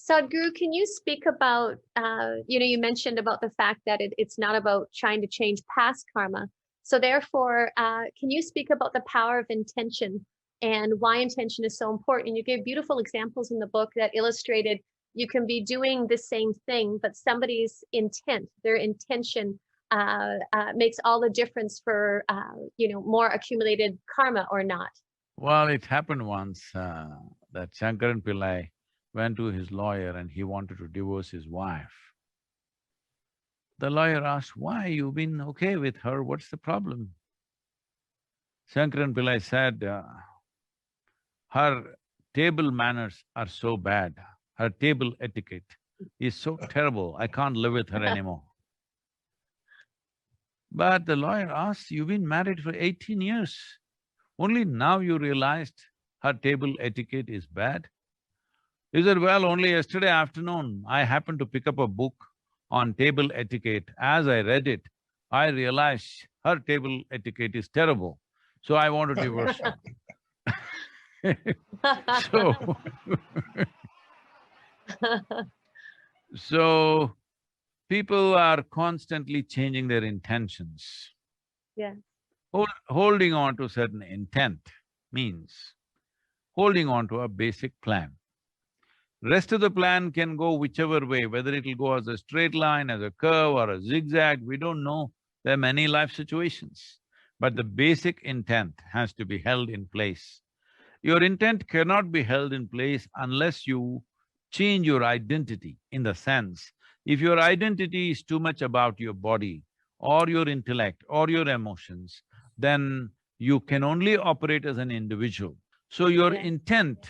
Sadhguru, can you speak about, you mentioned about the fact that it's not about trying to change past karma. So therefore, can you speak about the power of intention and why intention is so important? And you gave beautiful examples in the book that illustrated you can be doing the same thing, but somebody's intent, their intention makes all the difference for, more accumulated karma or not. Well, it happened once that Shankaran Pillai went to his lawyer and he wanted to divorce his wife. The lawyer asked, why, you've been okay with her, what's the problem? Shankaran Pillai said, her table manners are so bad, her table etiquette is so terrible, I can't live with her anymore. But the lawyer asked, you've been married for 18 years, only now you realized her table etiquette is bad? He said, well, only yesterday afternoon, I happened to pick up a book on table etiquette. As I read it, I realized her table etiquette is terrible, so I want to divorce her. So so, people are constantly changing their intentions. Yeah. Holding on to certain intent means holding on to a basic plan. Rest of the plan can go whichever way, whether it'll go as a straight line, as a curve or a zigzag, we don't know. There are many life situations. But the basic intent has to be held in place. Your intent cannot be held in place unless you change your identity, in the sense, if your identity is too much about your body or your intellect or your emotions, then you can only operate as an individual. So your intent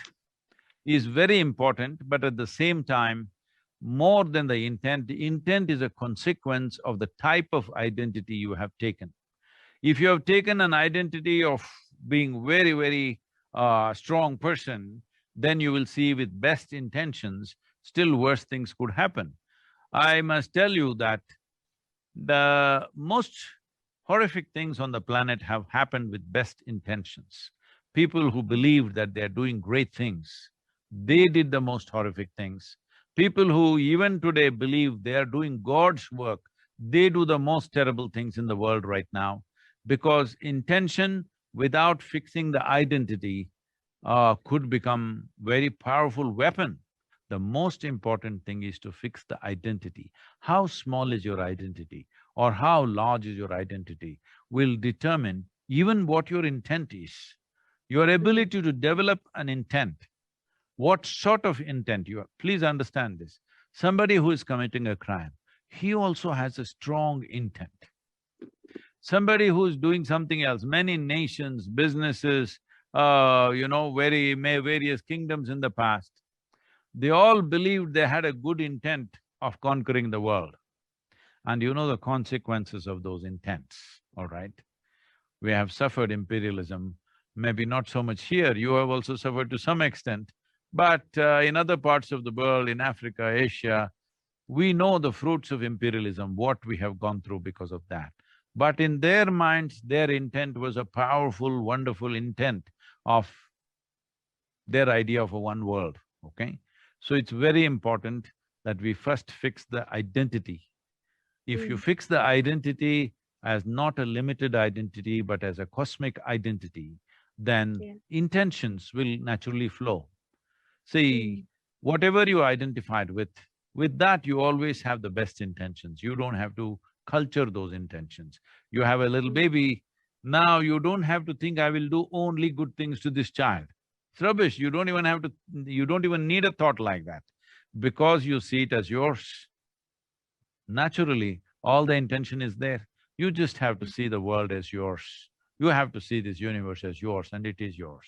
is very important, but at the same time, more than the intent is a consequence of the type of identity you have taken. If you have taken an identity of being very strong person, then you will see with best intentions, still worse things could happen. I must tell you that the most horrific things on the planet have happened with best intentions. People who believed that they're doing great things, they did the most horrific things. People who even today believe they are doing God's work, they do the most terrible things in the world right now, because intention without fixing the identity could become very powerful weapon. The most important thing is to fix the identity. How small is your identity or how large is your identity will determine even what your intent is. Your ability to develop an intent, what sort of intent you are… Please understand this. Somebody who is committing a crime, he also has a strong intent. Somebody who is doing something else, many nations, businesses, various kingdoms in the past, they all believed they had a good intent of conquering the world. And you know the consequences of those intents, all right? We have suffered imperialism, maybe not so much here, you have also suffered to some extent, but in other parts of the world, in Africa, Asia, we know the fruits of imperialism, what we have gone through because of that. But in their minds, their intent was a powerful, wonderful intent of their idea of a one world, okay? So it's very important that we first fix the identity. If you fix the identity as not a limited identity but as a cosmic identity, then intentions will naturally flow. See, whatever you identified with that you always have the best intentions. You don't have to culture those intentions. You have a little baby, now you don't have to think, I will do only good things to this child. It's rubbish, you don't even have to… you don't even need a thought like that, because you see it as yours. Naturally, all the intention is there. You just have to see the world as yours. You have to see this universe as yours and it is yours.